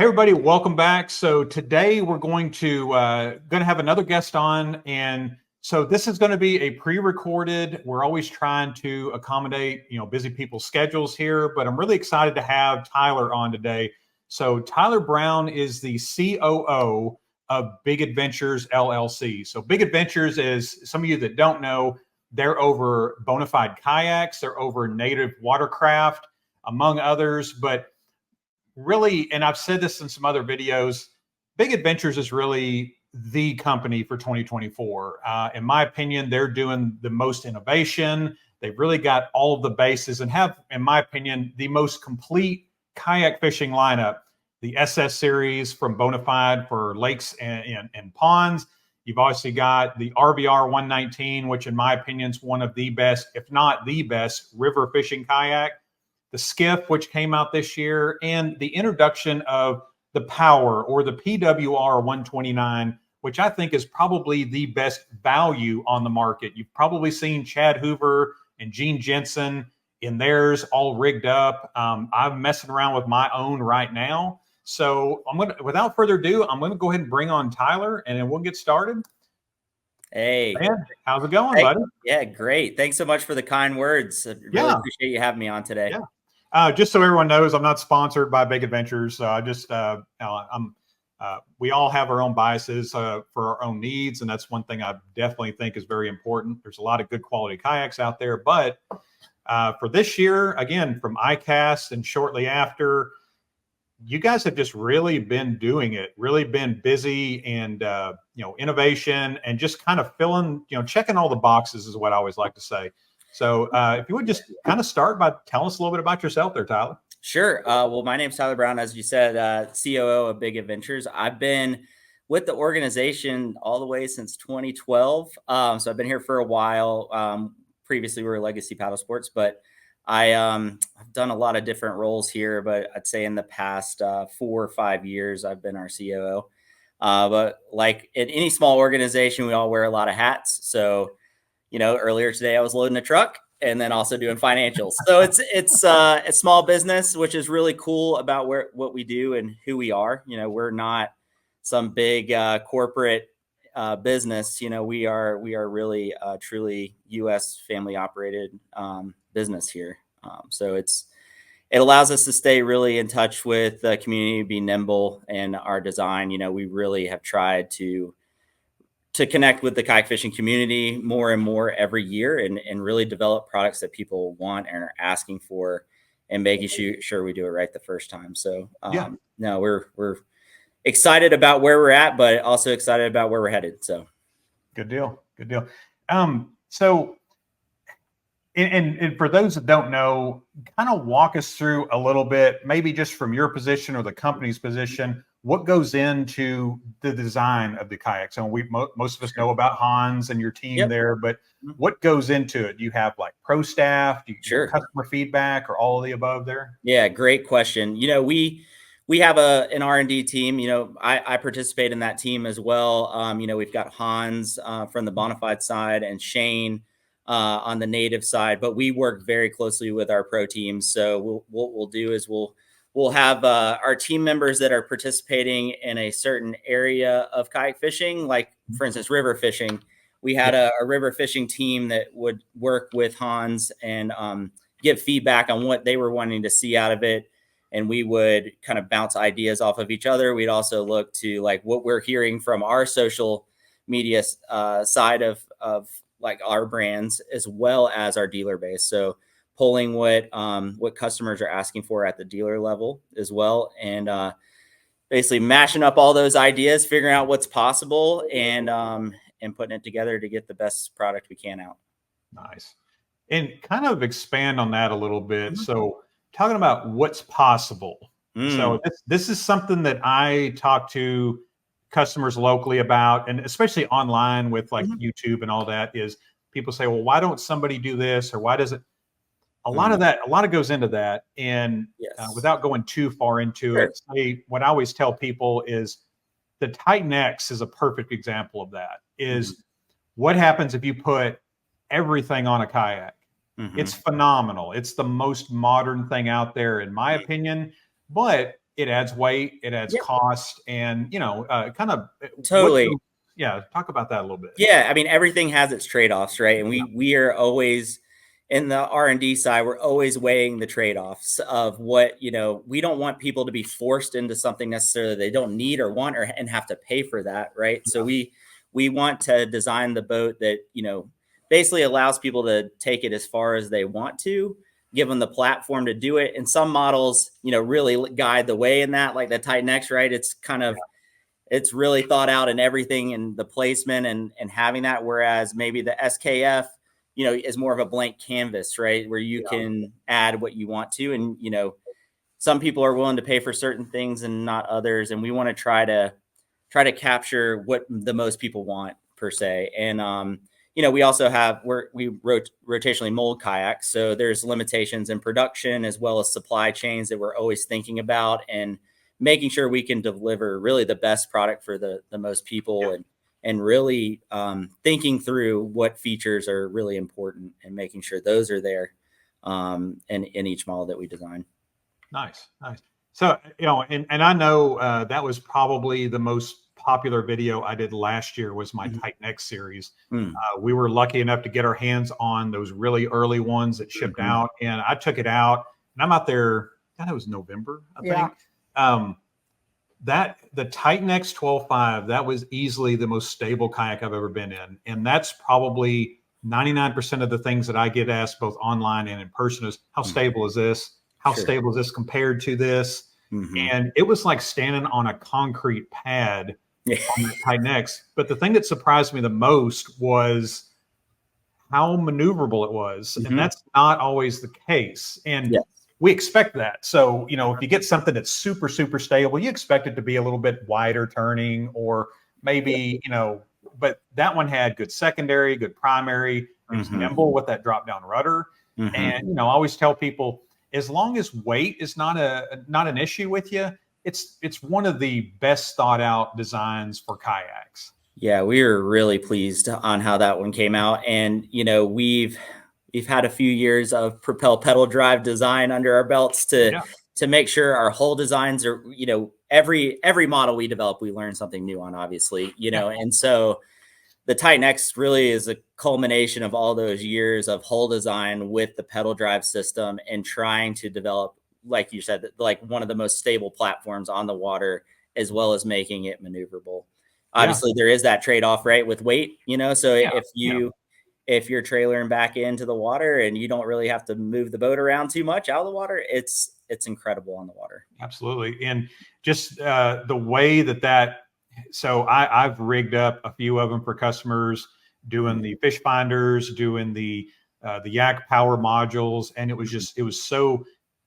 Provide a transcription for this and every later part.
Hey everybody, welcome back. So today we're going to have another guest on, and so this is going to be a pre-recorded. We're always trying to accommodate busy people's schedules here, but I'm really excited to have Tyler on today. So Tyler Brown is the COO of Big Adventures LLC. So Big Adventures, is some of you that don't know, they're over Bonafide Kayaks, they're over Native Watercraft, among others, but really, and I've said this in some other videos, Big Adventures is really the company for 2024. In my opinion, they're doing the most innovation. They've really got all of the bases and have, in my opinion, the most complete kayak fishing lineup. The SS series from Bonafide for lakes and ponds. You've obviously got the RVR 119, which in my opinion is one of the best, if not the best, river fishing kayak. The Skiff, which came out this year, and the introduction of the Power, or the PWR 129, which I think is probably the best value on the market. You've probably seen Chad Hoover and Gene Jensen in theirs all rigged up. I'm messing around with my own right now. So without further ado, I'm going to go ahead and bring on Tyler, and then we'll get started. Hey, man, how's it going, buddy? Yeah, great. Thanks so much for the kind words. I really appreciate you having me on today. Yeah. Just so everyone knows, I'm not sponsored by Big Adventures. We all have our own biases for our own needs, and that's one thing I definitely think is very important. There's a lot of good quality kayaks out there, but for this year, again, from ICAST and shortly after, you guys have just really been doing it, really been busy, and innovation, and just kind of checking all the boxes is what I always like to say. So if you would just kind of start by telling us a little bit about yourself there, Tyler. Sure. Well, my name's Tyler Brown, as you said, COO of Big Adventures. I've been with the organization all the way since 2012. So I've been here for a while. Previously, we were Legacy Paddle Sports, but I've done a lot of different roles here. But I'd say in the past 4 or 5 years, I've been our COO. But like in any small organization, we all wear a lot of hats. So earlier today I was loading a truck and then also doing financials. So it's a small business, which is really cool about what we do and who we are. We're not some big corporate business. We are really truly U.S. family operated business here. So it allows us to stay really in touch with the community, be nimble in our design. We really have tried to connect with the kayak fishing community more and more every year, and really develop products that people want and are asking for, and making sure we do it right the first time. So no, we're excited about where we're at, but also excited about where we're headed. So good deal. So and for those that don't know, kind of walk us through a little bit, maybe just from your position or the company's position, what goes into the design of the kayak? So most of us know about Hans and your team there, but what goes into it? Do you have like pro staff? Do you get customer feedback, or all of the above there? Yeah, great question. We have an R&D team. I participate in that team as well. We've got Hans from the Bonafide side and Shane on the Native side, but we work very closely with our pro teams. So what we'll do is we'll have our team members that are participating in a certain area of kayak fishing, like for instance, river fishing. We had a river fishing team that would work with Hans and give feedback on what they were wanting to see out of it. And we would kind of bounce ideas off of each other. We'd also look to like what we're hearing from our social media side of like our brands, as well as our dealer base. So pulling what customers are asking for at the dealer level as well, and basically mashing up all those ideas, figuring out what's possible, and putting it together to get the best product we can out. Nice. And kind of expand on that a little bit. So talking about what's possible. So this is something that I talk to customers locally about, and especially online with like YouTube and all that, is people say, well, why don't somebody do this? Or why does it? A lot of goes into that. And without going too far into it, what I always tell people is the Titan X is a perfect example of that. Is what happens if you put everything on a kayak? It's phenomenal. It's the most modern thing out there, in my opinion. But it adds weight, it adds Yep. cost, and kind of Totally. talk about that a little bit. Yeah, I mean, everything has its trade-offs, right? And we are always in the R&D side, we're always weighing the trade-offs of what, we don't want people to be forced into something necessarily they don't need or want and have to pay for that, right? So we want to design the boat that, basically allows people to take it as far as they want to, give them the platform to do it. And some models, really guide the way in that, like the Titan X, right? It's kind of it's really thought out in everything and the placement and having that. Whereas maybe the SKF, is more of a blank canvas, right? Where you can add what you want to. And, some people are willing to pay for certain things and not others. And we want to try to capture what the most people want per se. And, we also have we rotationally mold kayaks. So there's limitations in production as well as supply chains that we're always thinking about and making sure we can deliver really the best product for the most people and really thinking through what features are really important and making sure those are there in each model that we design. Nice. So, and I know that was probably the most popular video I did last year was my Titan X series. We were lucky enough to get our hands on those really early ones that shipped out, and I took it out, and I'm out there. God, it was November, I think. The Titan X 12.5, that was easily the most stable kayak I've ever been in, and that's probably 99% of the things that I get asked both online and in person is how stable is this? How stable is this compared to this? And it was like standing on a concrete pad on that Titan X. But the thing that surprised me the most was how maneuverable it was. And that's not always the case. And we expect that. So, if you get something that's super, super stable, you expect it to be a little bit wider turning or maybe, but that one had good secondary, good primary. It was nimble with that drop down rudder. And, I always tell people, as long as weight is not an issue with you, it's one of the best thought out designs for kayaks. Yeah, we were really pleased on how that one came out. And, we've had a few years of Propel pedal drive design under our belts to make sure our whole designs are, every model we develop, we learn something new on, obviously, and so the Titan X really is a culmination of all those years of whole design with the pedal drive system and trying to develop, like you said, like one of the most stable platforms on the water, as well as making it maneuverable. Obviously, there is that trade-off, right, with weight, so if you're trailering back into the water and you don't really have to move the boat around too much out of the water, it's incredible on the water. Absolutely. And just the way that so I've rigged up a few of them for customers, doing the fish finders, doing the yak power modules. And it was so,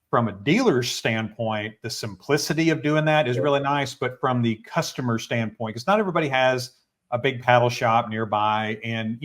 from a dealer's standpoint, the simplicity of doing that is really nice. But from the customer standpoint, because not everybody has a big paddle shop nearby, and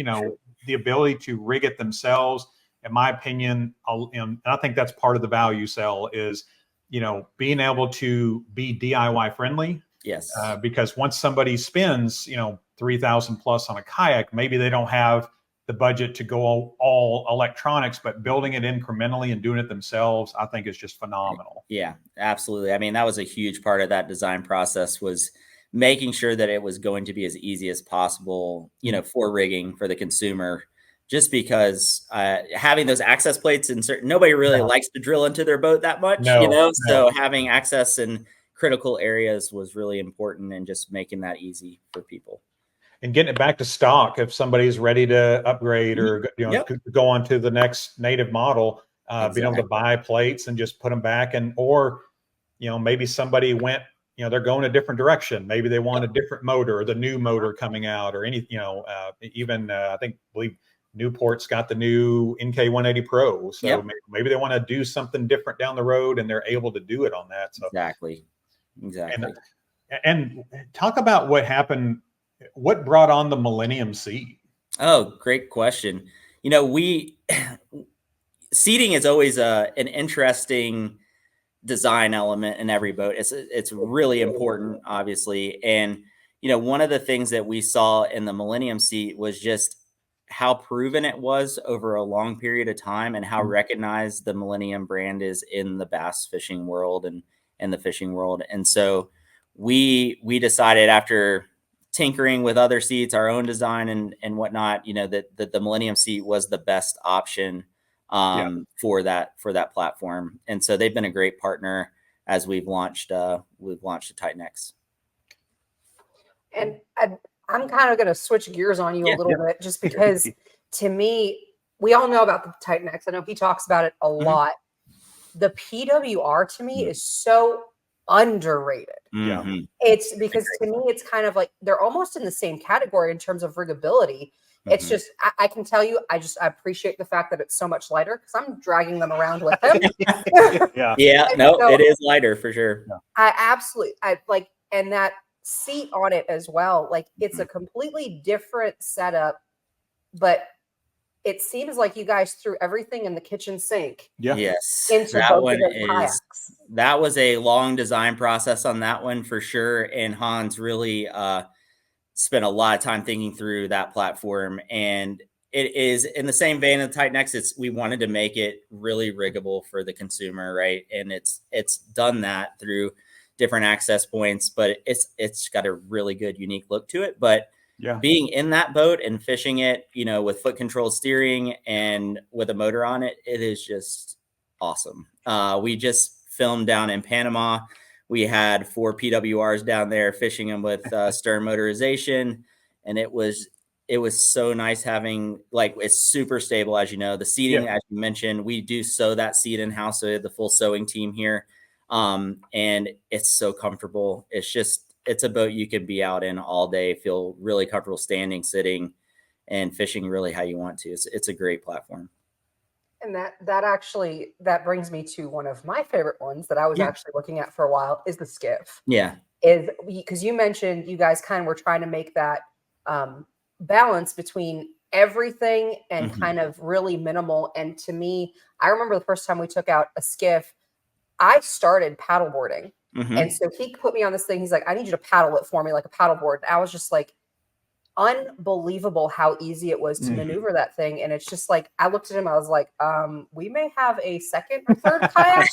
the ability to rig it themselves, in my opinion, and I think that's part of the value sell is, being able to be DIY friendly. Yes. Because once somebody spends, $3,000 plus on a kayak, maybe they don't have the budget to go all electronics, but building it incrementally and doing it themselves, I think is just phenomenal. Yeah, absolutely. I mean, that was a huge part of that design process, was making sure that it was going to be as easy as possible, for rigging for the consumer, just because having those access plates and nobody really likes to drill into their boat that much, so having access in critical areas was really important, and just making that easy for people. And getting it back to stock, if somebody's ready to upgrade or go on to the next native model, being able to buy plates and just put them back, or maybe somebody went, they're going a different direction. Maybe they want a different motor, or the new motor coming out, or any, even I believe Newport's got the new NK 180 Pro. So maybe they want to do something different down the road, and they're able to do it on that. So Exactly. And talk about what happened. What brought on the Millennium seat? Oh, great question. Seating is always an interesting design element in every boat. It's really important, obviously. And, one of the things that we saw in the Millennium seat was just how proven it was over a long period of time, and how recognized the Millennium brand is in the bass fishing world in the fishing world. And so we decided, after tinkering with other seats, our own design and whatnot, that the Millennium seat was the best option for that platform. And so they've been a great partner as we've launched the Titan X. And I'm kind of going to switch gears on you a little bit, just because to me, we all know about the Titan X. I know he talks about it a lot. The PWR to me is so underrated. It's because to me, it's kind of like they're almost in the same category in terms of riggability. It's just, I can tell you, I appreciate the fact that it's so much lighter, because I'm dragging them around with him. It is lighter for sure. I like, and that seat on it as well, like it's a completely different setup, but it seems like you guys threw everything in the kitchen sink. Yes. Into that one kayaks. That was a long design process on that one for sure. And Hans really spent a lot of time thinking through that platform. And it is in the same vein of the Titan X. We wanted to make it really riggable for the consumer, right? And it's done that through different access points, but it's got a really good, unique look to it. But being in that boat and fishing it, with foot control steering and with a motor on it, it is just awesome. We just filmed down in Panama. We had 4 PWRs down there fishing them with stern motorization, and it was so nice having, like, it's super stable, as you know. The seating, as you mentioned, we do sew that seat in house, so we have the full sewing team here, and it's so comfortable. It's a boat you can be out in all day, feel really comfortable standing, sitting, and fishing really how you want to. It's a great platform. And that brings me to one of my favorite ones that I was actually looking at for a while, is the Skiff. Is because you mentioned you guys kind of were trying to make that balance between everything and kind of really minimal. And to me, I remember the first time we took out a Skiff, I started paddleboarding. And so he put me on this thing. He's like, I need you to paddle it for me like a paddleboard. And I was just like, unbelievable how easy it was to maneuver that thing. And it's just like, I looked at him, I was like, we may have a second or third kayak.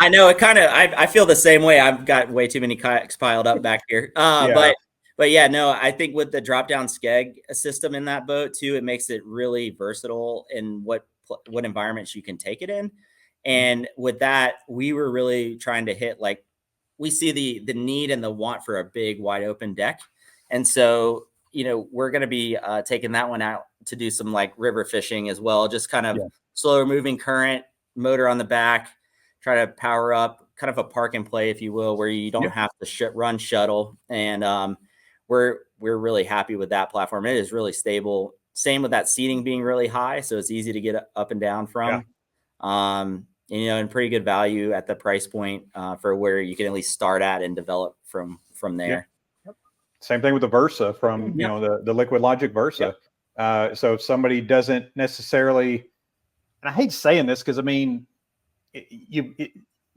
I know, it kind of, I feel the same way. I've got way too many kayaks piled up back here. But yeah, no, I think with the drop down skeg system in that boat too, it makes it really versatile in what environments you can take it in. And with that, we were really trying to hit, like, we see the need and the want for a big wide open deck. And so, we're going to be taking that one out to do some like river fishing as well. Just kind of slower moving current, motor on the back, try to power up, kind of a park and play, if you will, where you don't have to run shuttle. And we're really happy with that platform. It is really stable. Same with that seating being really high, so it's easy to get up and down from. And pretty good value at the price point for where you can at least start at and develop from there. Same thing with the Versa from, the Liquidlogic Versa. So if somebody doesn't necessarily, and I hate saying this because, I mean, you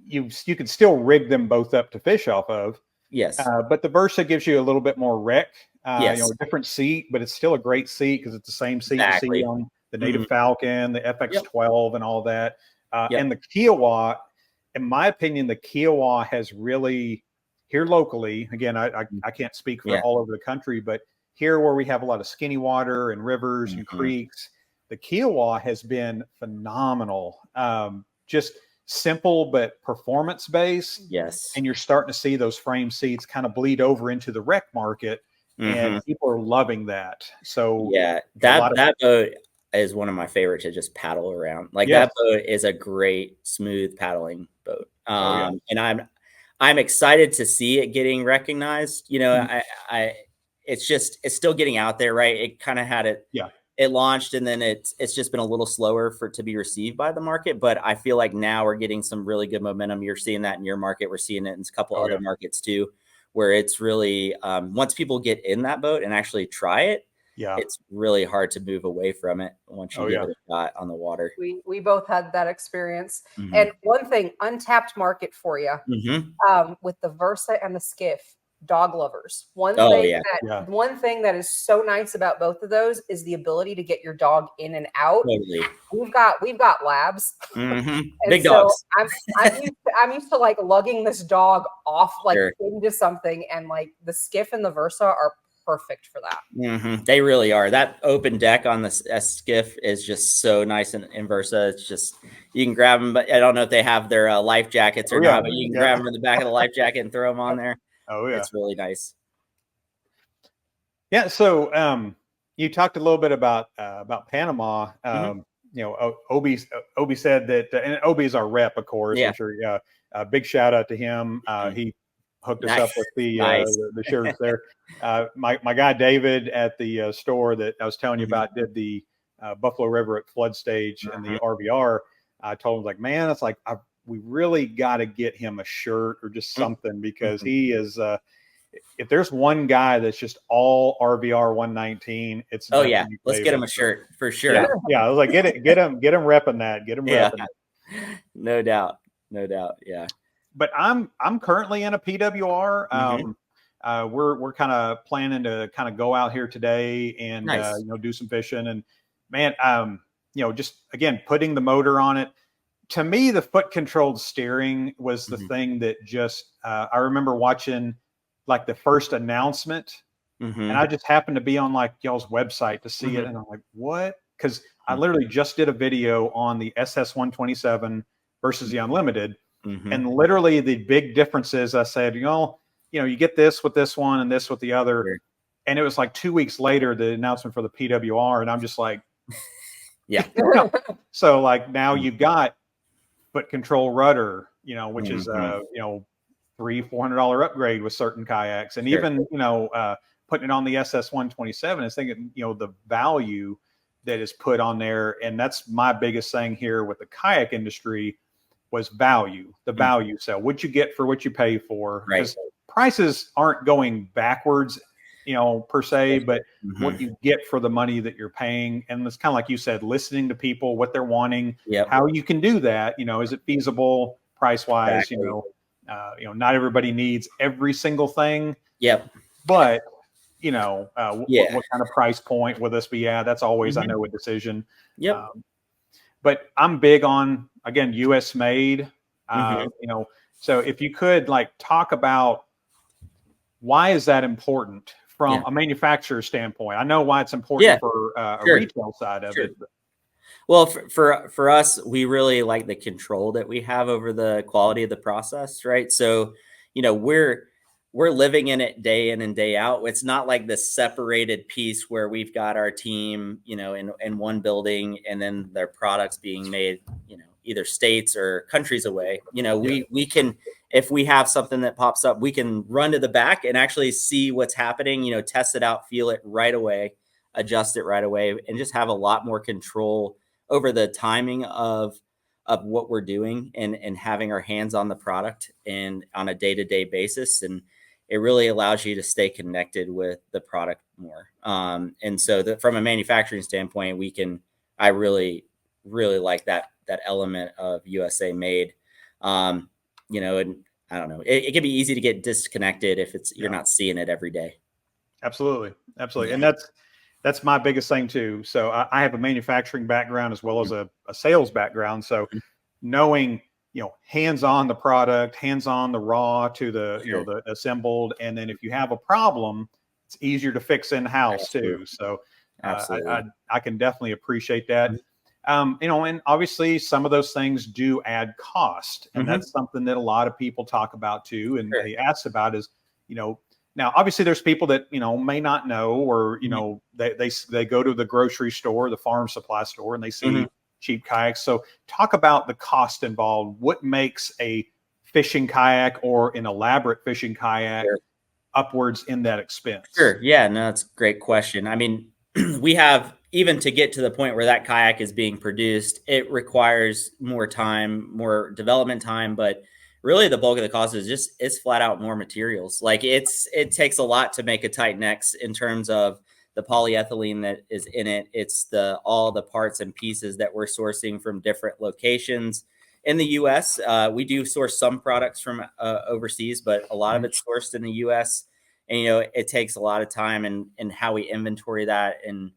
can still rig them both up to fish off of. Yes. But the Versa gives you a little bit more rec, a different seat, but it's still a great seat because it's the same seat you see on the Native Falcon, the FX12 and all that. And the Kiowa, in my opinion, the Kiowa has really, here locally, again, I can't speak for all over the country, but here where we have a lot of skinny water and rivers and creeks, the Kiowa has been phenomenal. Just simple, but performance based. Yes. And you're starting to see those frame seats kind of bleed over into the rec market, and people are loving that. So that boat is one of my favorites to just paddle around. Like that boat is a great smooth paddling boat. And I'm excited to see it getting recognized. It's still getting out there, right? It kind of had it. It launched and then it's just been a little slower for it to be received by the market. But I feel like now we're getting some really good momentum. You're seeing that in your market. We're seeing it in a couple other markets too, where it's really, once people get in that boat and actually try it, it's really hard to move away from it once you give it a shot on the water. We both had that experience. And one thing, untapped market for you, with the Versa and the Skiff. dog lovers. One thing that is so nice about both of those is the ability to get your dog in and out. Totally. We've got labs. Big dogs. I'm used to like lugging this dog off like into something, and like the Skiff and the Versa are perfect for that. They really are. That open deck on the Skiff is just so nice in Versa. It's just, you can grab them, but I don't know if they have their life jackets or not, but you can grab them in the back of the life jacket and throw them on there. Oh yeah, it's really nice. Yeah. So you talked a little bit about Panama. You know, Obi said that, and Obi is our rep, of course. I'm sure. Big shout out to him. He hooked us up with the shirts there. My guy David at the store that I was telling you about did the Buffalo River at flood stage and the RVR. I told him, like, man, it's like we really got to get him a shirt or just something, because he is. If there's one guy that's just all RVR 119, it's let's get him a shirt for sure. Yeah, I was like, get him repping that. Get him repping it. No doubt. Yeah. But I'm currently in a PWR. We're kind of planning to kind of go out here today and you know, do some fishing. And man, you know, just again putting the motor on it. To me, the foot controlled steering was the thing that just I remember watching like the first announcement, and I just happened to be on like y'all's website to see it, and I'm like, what? Because I literally just did a video on the SS 127 versus the Unlimited. And literally the big differences, I said, you know, you get this with this one and this with the other. And it was like 2 weeks later, the announcement for the PWR. And I'm just like, So like now you've got foot control rudder, you know, which is, you know, $300-400 upgrade with certain kayaks. And even, you know, putting it on the SS 127 is thinking, you know, the value that is put on there. And that's my biggest thing here with the kayak industry was value, the value. So what you get for what you pay for, because prices aren't going backwards, you know, per se, but what you get for the money that you're paying. And it's kind of like you said, listening to people, what they're wanting, how you can do that. You know, is it feasible price wise? You know, not everybody needs every single thing. But you know, what kind of price point will this be at? That's always, I know, a decision. But I'm big on, again, US made, you know, so if you could like talk about why is that important from a manufacturer standpoint? I know why it's important for a retail side of it. Well, for us, we really like the control that we have over the quality of the process, right? So, you know, we're living in it day in and day out. It's not like this separated piece where we've got our team, you know, in one building and then their products being made, you know, either states or countries away. You know, we can, if we have something that pops up, we can run to the back and actually see what's happening, you know, test it out, feel it right away, adjust it right away, and just have a lot more control over the timing of what we're doing and having our hands on the product and on a day-to-day basis. And it really allows you to stay connected with the product more. And so from a manufacturing standpoint, I really, really like that element of USA made, you know, and I don't know, it can be easy to get disconnected if you're not seeing it every day. Absolutely. And that's my biggest thing too. So I have a manufacturing background as well as a sales background. So knowing, you know, hands-on the product, hands-on the raw to the, you know, the assembled. And then if you have a problem, it's easier to fix in-house too. So I can definitely appreciate that. You know, and obviously some of those things do add cost. And that's something that a lot of people talk about too. And they ask about is, you know, now obviously there's people that, you know, may not know, or, you know, they go to the grocery store, the farm supply store, and they see cheap kayaks. So talk about the cost involved. What makes a fishing kayak or an elaborate fishing kayak upwards in that expense? Yeah, no, that's a great question. I mean, we have, even to get to the point where that kayak is being produced, it requires more time, more development time, but really the bulk of the cost is it's flat out more materials. Like it takes a lot to make a Titan-X in terms of the polyethylene that is in it. It's all the parts and pieces that we're sourcing from different locations. in the U.S. We do source some products from overseas, but a lot of it's sourced in the U.S. And, it takes a lot of time and how we inventory that. And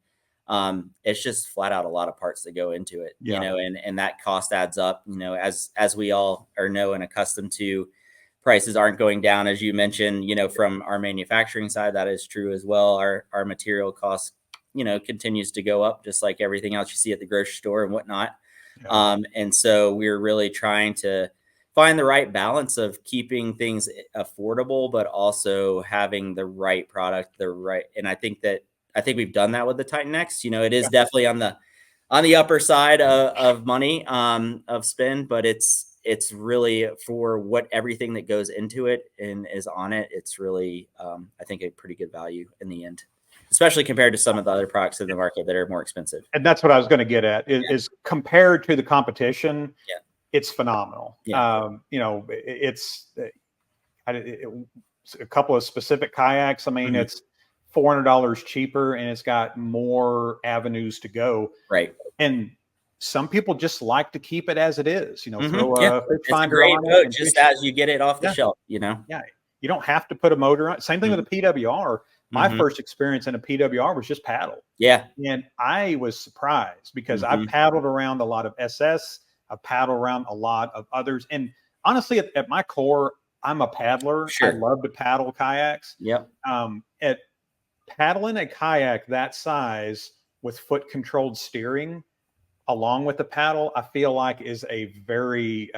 it's just flat out a lot of parts that go into it, and that cost adds up, as we all know and accustomed to. Prices aren't going down, as you mentioned, from our manufacturing side. That is true as well. Our material costs, continues to go up, just like everything else you see at the grocery store and whatnot. And so we're really trying to find the right balance of keeping things affordable, but also having the right product, and I think we've done that with the Titan X. It is definitely on the upper side of money, of spend, but it's really for everything that goes into it and is on it. It's really, I think, a pretty good value in the end, especially compared to some of the other products in the market that are more expensive. And that's what I was going to get at is compared to the competition. It's phenomenal. It's a couple of specific kayaks. I mean, it's $400 cheaper, and it's got more avenues to go. Right. And some people just like to keep it as it is. Throw a fish finder great on boat it, just as you get it off the shelf. Yeah, you don't have to put a motor on. Same thing with a PWR. My first experience in a PWR was just paddle. Yeah. And I was surprised because I paddled around a lot of SS. I paddle around a lot of others. And honestly, at my core, I'm a paddler. Sure. I love to paddle kayaks. Yep. At paddling a kayak that size with foot controlled steering along with the paddle, I feel like is a very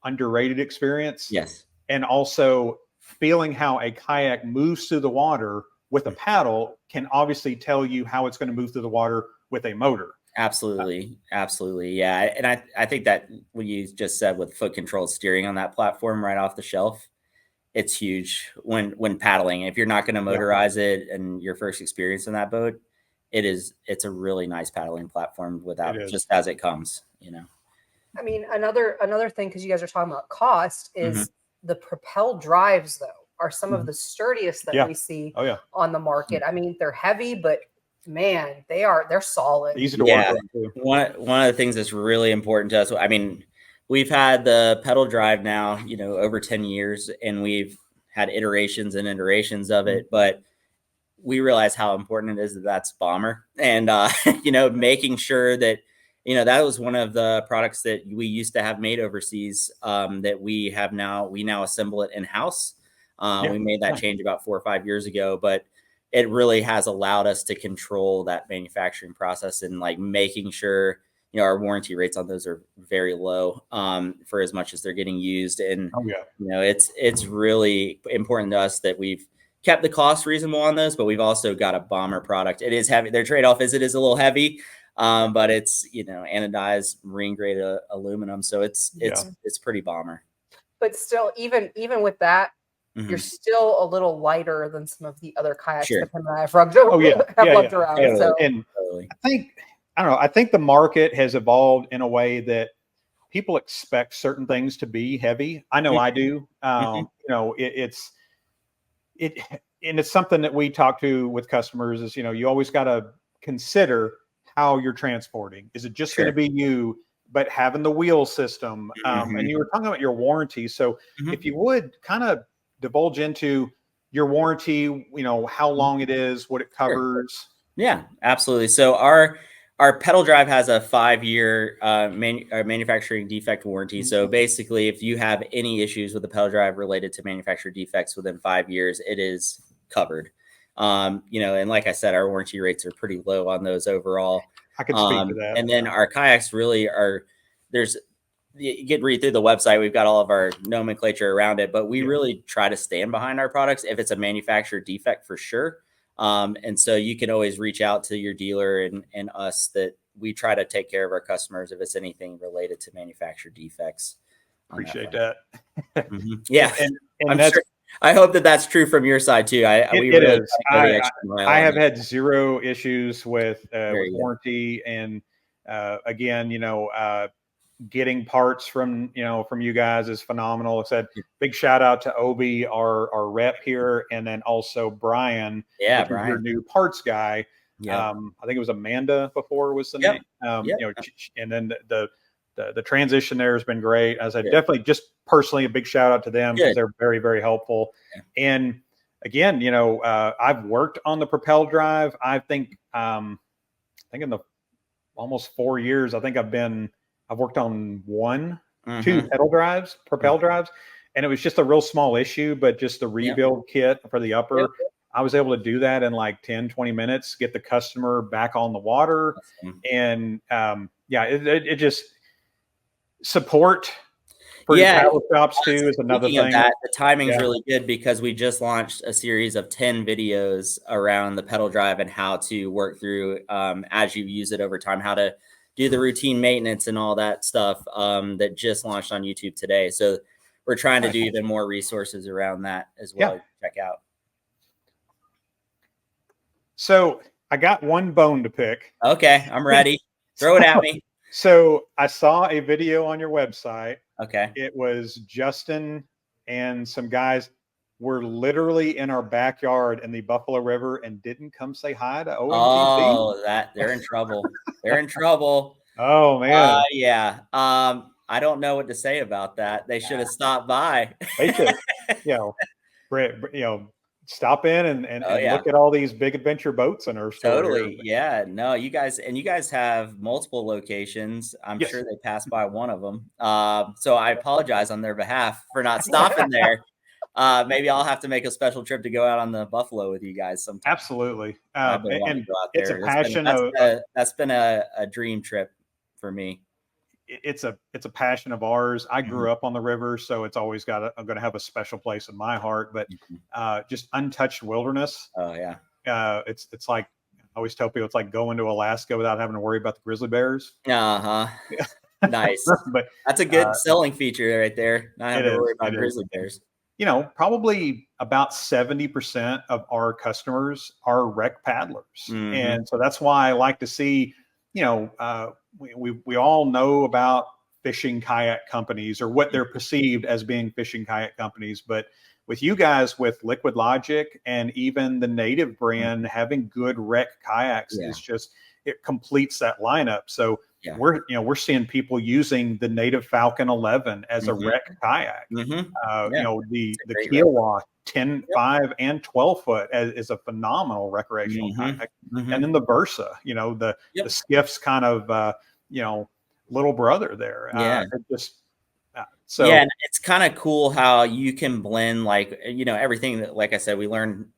underrated experience. Yes. And also feeling how a kayak moves through the water with a paddle can obviously tell you how it's going to move through the water with a motor. Absolutely. Absolutely. Yeah. And I think that what you just said with foot controlled steering on that platform right off the shelf, it's huge when paddling. If you're not going to motorize it and your first experience in that boat, it's a really nice paddling platform just as it comes, I mean, another thing, because you guys are talking about cost, is the propel drives, though, are some of the sturdiest that we see on the market. I mean, they're heavy, but man, they're solid. Easy to work with. One of the things that's really important to us, I mean, we've had the pedal drive now, over 10 years, and we've had iterations and iterations of it, but we realize how important it is that's bomber. And, making sure that, that was one of the products that we used to have made overseas, that we now assemble it in-house. We made that change about 4 or 5 years ago, but it really has allowed us to control that manufacturing process and making sure, our warranty rates on those are very low, for as much as they're getting used. And, it's really important to us that we've kept the cost reasonable on those, but we've also got a bomber product. It is heavy. Their trade-off is it is a little heavy, but it's, anodized marine grade aluminum. So it's pretty bomber. But still, even with that, you're still a little lighter than some of the other kayaks that him and I have lugged around. Yeah. So. And I think the market has evolved in a way that people expect certain things to be heavy. I know I do. It's something that we talk to with customers is, you always got to consider how you're transporting. Is it just going to be you, but having the wheel system? And you were talking about your warranty. So if you would kind of divulge into your warranty, how long it is, what it covers. Yeah, absolutely. So our pedal drive has a 5-year manufacturing defect warranty. So basically, if you have any issues with the pedal drive related to manufacturer defects within 5 years, it is covered. And like I said, our warranty rates are pretty low on those overall. I can speak to that. And then our kayaks really you can read through the website. We've got all of our nomenclature around it, but we really try to stand behind our products if it's a manufacturer defect for sure. And so you can always reach out to your dealer and us, that we try to take care of our customers if it's anything related to manufacturer defects. Appreciate that. Yeah. And I hope that's true from your side too. It is. I have had zero issues with warranty. And again, getting parts from you guys is phenomenal. I said big shout out to Obi, our rep here, and then also Brian, Brian, your new parts guy. I think it was Amanda before was the name. And then the the transition there has been great. As I definitely just personally a big shout out to them because they're very, very helpful. Yeah. And again, you know, I've worked on the propel drive. I think in the almost 4 years, I think I've worked on two pedal drives, propel drives, and it was just a real small issue, but just the rebuild kit for the upper. I was able to do that in like 10, 20 minutes, get the customer back on the water. And it just support for your paddle shops too is another thing. That, the timing's really good because we just launched a series of 10 videos around the pedal drive and how to work through as you use it over time, how to do the routine maintenance and all that stuff that just launched on YouTube today. So we're trying to do even more resources around that as well. Check out. So I got one bone to pick. Okay, I'm ready. Throw it at me. So I saw a video on your website. Okay. It was Justin and some guys were literally in our backyard in the Buffalo River and didn't come say hi to OMTC. Oh, they're in trouble. They're in trouble. Oh man. Yeah. I don't know what to say about that. They should have stopped by. They should, stop in and look at all these big adventure boats in our store. Totally. Yeah. No, you guys have multiple locations. I'm sure they passed by one of them. So I apologize on their behalf for not stopping there. Maybe I'll have to make a special trip to go out on the Buffalo with you guys sometime. Absolutely. And it's a passion. That's been a dream trip for me. It's a passion of ours. I grew up on the river, so it's always I'm going to have a special place in my heart. But just untouched wilderness. Oh yeah. It's like I always tell people, it's like going to Alaska without having to worry about the grizzly bears. Nice. But that's a good selling feature right there. Not having to worry about grizzly bears. You know, probably about 70% of our customers are rec paddlers, and so that's why I like to see. You know, we all know about fishing kayak companies or what they're perceived as being fishing kayak companies. But with you guys, with Liquidlogic and even the Native brand having good rec kayaks, it completes that lineup. So we're seeing people using the Native Falcon 11 as a rec kayak. You know, the Kiowa 10, 5, and 12 foot is a phenomenal recreational kayak. And then the Versa, you know, the Skiff's kind of little brother there. And it's kind of cool how you can blend everything that, like I said, we learn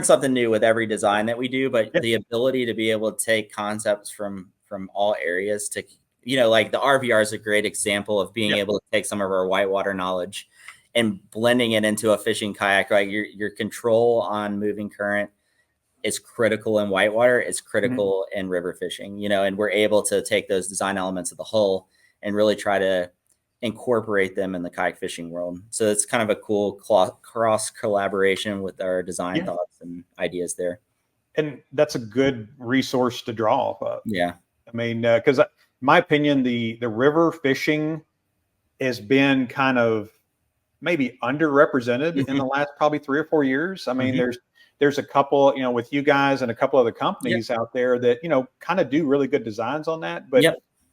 something new with every design that we do, but the ability to be able to take concepts from all areas to, like the RVR is a great example of being able to take some of our whitewater knowledge and blending it into a fishing kayak, right? Your control on moving current is critical in whitewater. It's critical in river fishing, and we're able to take those design elements of the hull and really try to incorporate them in the kayak fishing world. So it's kind of a cool cross collaboration with our design thoughts and ideas there. And that's a good resource to draw off of. Yeah. I mean, because in my opinion, the river fishing has been kind of maybe underrepresented in the last probably 3 or 4 years. I mean, there's a couple, with you guys and a couple other companies out there that, kind of do really good designs on that. But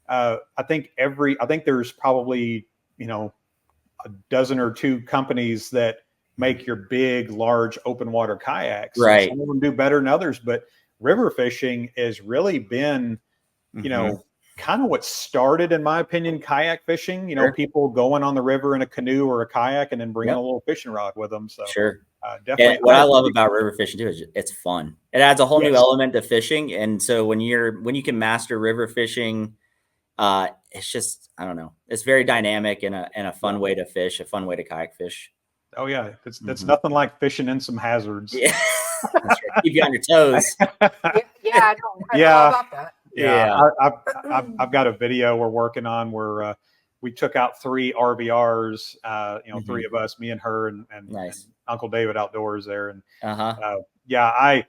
I think there's probably, a dozen or two companies that make your big, large open water kayaks. Right. Some of them do better than others, but river fishing has really been, kind of what started, in my opinion, kayak fishing. People going on the river in a canoe or a kayak and then bringing a little fishing rod with them. So definitely. And what I love about river fishing too is it's fun. It adds a whole new element to fishing. And so when you can master river fishing, it's just, I don't know, it's very dynamic and a fun way to fish, a fun way to kayak fish. Oh yeah. It's nothing like fishing in some hazards. Yeah. That's right. Keep you on your toes. I know about that. Yeah. I've got a video we're working on where we took out 3 RVRs, 3 of us, me and her and Uncle David Outdoors there. And I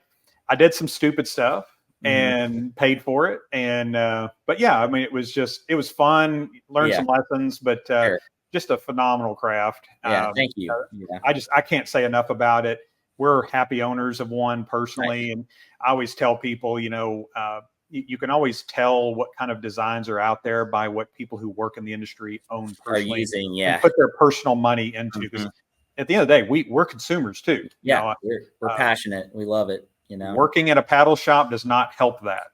did some stupid stuff and paid for it. And but I mean, it was fun, learned some lessons, but just a phenomenal craft. Thank you. I can't say enough about it. We're happy owners of one personally. And I always tell people, you can always tell what kind of designs are out there by what people who work in the industry own personally, and put their personal money into. Because at the end of the day, we're consumers too. We're passionate. We love it. Working at a paddle shop does not help that.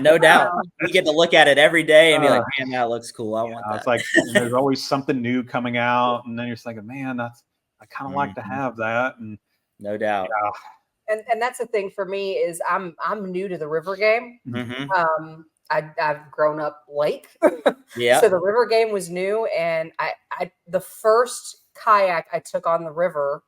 No doubt. We get to look at it every day and be like, man, that looks cool. I want that. It's like there's always something new coming out, and then you're thinking, man, I kind of like to have that. And no doubt. And that's the thing for me is I'm new to the river game. I've grown up lake. So the river game was new, and I the first kayak I took on the river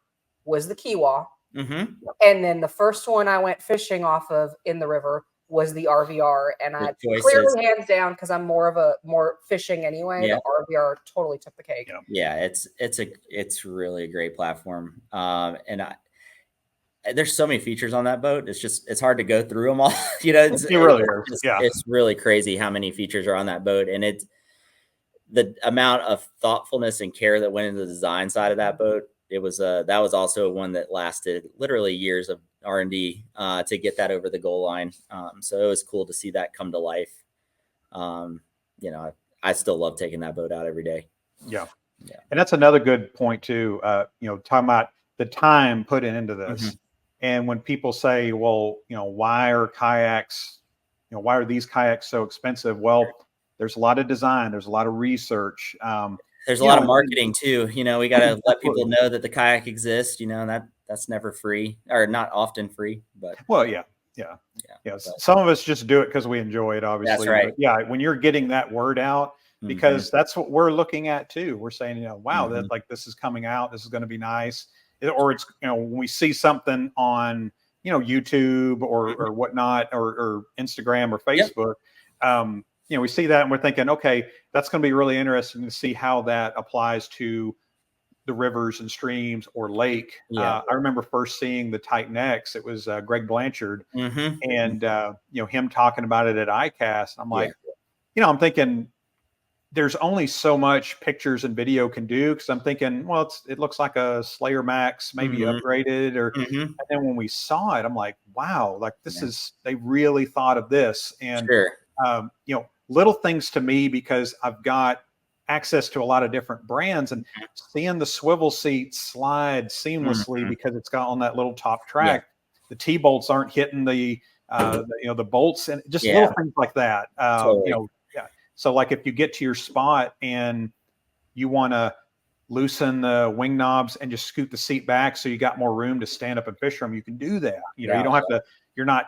was the Kiwa. And then the first one I went fishing off of in the river was the RVR, and I clearly hands down, because I'm more fishing anyway. The RVR totally took the cake. It's really a great platform. And there's so many features on that boat. It's hard to go through them all. It's really crazy how many features are on that boat, and it's the amount of thoughtfulness and care that went into the design side of that boat. It was that was also one that lasted literally years of R&D to get that over the goal line. So it was cool to see that come to life. I still love taking that boat out every day. Yeah. And that's another good point too. Talking about the time put into this. And when people say, well, why are these kayaks so expensive? Well, there's a lot of design. There's a lot of research. There's a lot of marketing too. We got to let people know that the kayak exists, and that's never free, or not often free, but. Well, yeah. Some of us just do it because we enjoy it, obviously. That's right. But when you're getting that word out, because that's what we're looking at too. We're saying, wow, that this is coming out. This is going to be nice. Or it's, when we see something on, YouTube or whatnot, or Instagram or Facebook, we see that and we're thinking, okay, that's going to be really interesting to see how that applies to the rivers and streams or lake. I remember first seeing the Titan X. It was Greg Blanchard, and him talking about it at ICAST. I'm like, I'm thinking, there's only so much pictures and video can do, because I'm thinking, well, it looks like a Slayer Max, maybe upgraded, or and then when we saw it, I'm like, wow, like this is, they really thought of this. And little things to me, because I've got access to a lot of different brands, and seeing the swivel seat slide seamlessly because it's got on that little top track. The T-bolts aren't hitting the bolts, and just little things like that. So like if you get to your spot and you want to loosen the wing knobs and just scoot the seat back so you got more room to stand up and fish from, you can do that. You don't have to, you're not,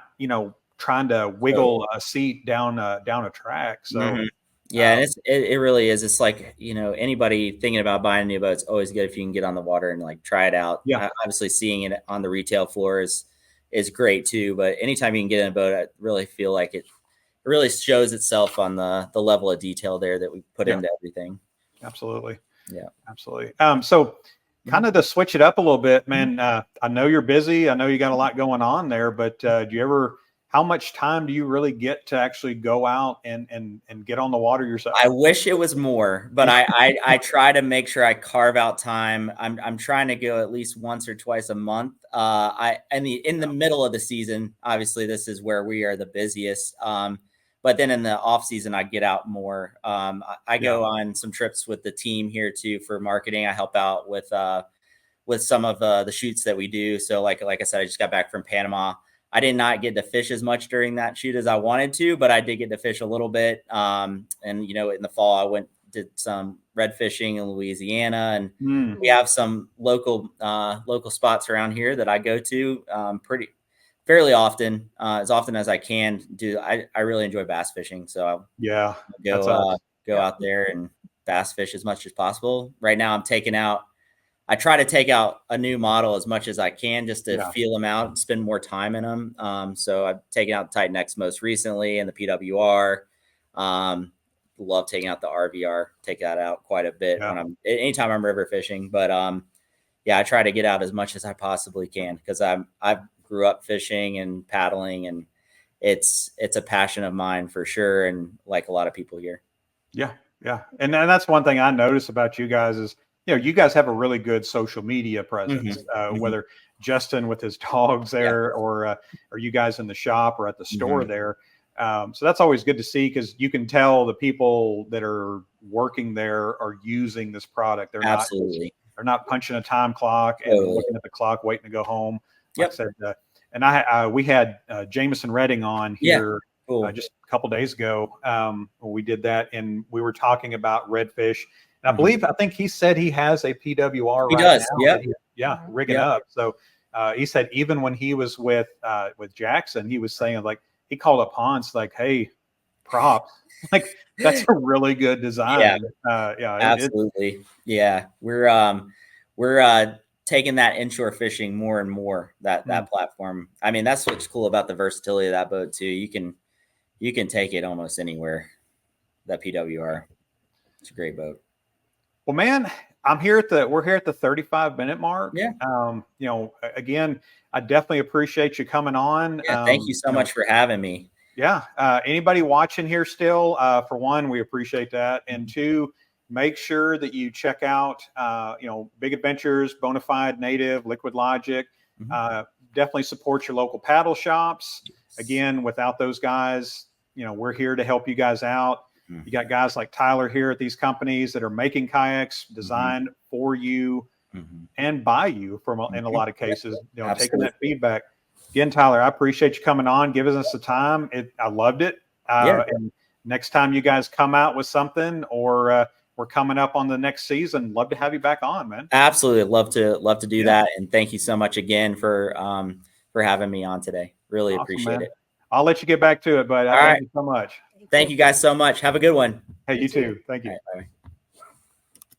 trying to wiggle a seat down a track. So and it really is. It's like, anybody thinking about buying a new boat, it's always good if you can get on the water and like try it out. Obviously seeing it on the retail floor is great too, but anytime you can get in a boat, I really feel like it really shows itself on the level of detail there that we put into everything. Absolutely. Absolutely. So kind of to switch it up a little bit, man, I know you're busy. I know you got a lot going on there, but how much time do you really get to actually go out and get on the water yourself? I wish it was more, but I try to make sure I carve out time. I'm trying to go at least once or twice a month. In the middle of the season, obviously this is where we are the busiest. But then in the off season, I get out more. I go on some trips with the team here too for marketing. I help out with some of the shoots that we do. So like I said, I just got back from Panama. I did not get to fish as much during that shoot as I wanted to, but I did get to fish a little bit. And in the fall, I did some red fishing in Louisiana, and we have some local spots around here that I go to fairly often, as often as I can do. I really enjoy bass fishing. So I'll go out there and bass fish as much as possible. Right now I try to take out a new model as much as I can just to feel them out and spend more time in them. So I've taken out the Titan X most recently and the PWR. Love taking out the RVR, take that out quite a bit anytime I'm river fishing. But I try to get out as much as I possibly can, because I grew up fishing and paddling, and it's a passion of mine for sure. And like a lot of people here. Yeah. And that's one thing I notice about you guys is, you guys have a really good social media presence, whether Justin with his dogs there or you guys in the shop or at the store there. So that's always good to see, because you can tell the people that are working there are using this product. They're Absolutely. they're not punching a time clock and looking at the clock, waiting to go home. Like I said, and we had Jameson Redding on here just a couple days ago. We did that, and we were talking about redfish. And I think he said he has a PWR now. Rigging up. So he said even when he was with Jackson, he was saying, like, he called up Hans like, "Hey, props." Like, that's a really good design. Absolutely. We're taking that inshore fishing more and more, that platform. I mean, that's what's cool about the versatility of that boat too. You can take it almost anywhere. That PWR. It's a great boat. Well, man, we're here at the 35-minute mark. Again, I definitely appreciate you coming on. Thank you so much for having me. Anybody watching here still, for one, we appreciate that. And two, make sure that you check out, Big Adventures, Bonafide, Native, Liquidlogic. Definitely support your local paddle shops. Again, without those guys, we're here to help you guys out. You got guys like Tyler here at these companies that are making kayaks designed for you and by you in a lot of cases, taking that feedback. Again, Tyler, I appreciate you coming on, giving us the time. I loved it. And next time you guys come out with something, or we're coming up on the next season, love to have you back on, man. Absolutely. Love to do that. And thank you so much again for having me on today. Really appreciate it. I'll let you get back to it, but thank you so much. Thank you guys so much. Have a good one. Hey, you too. Thank you. All right, bye.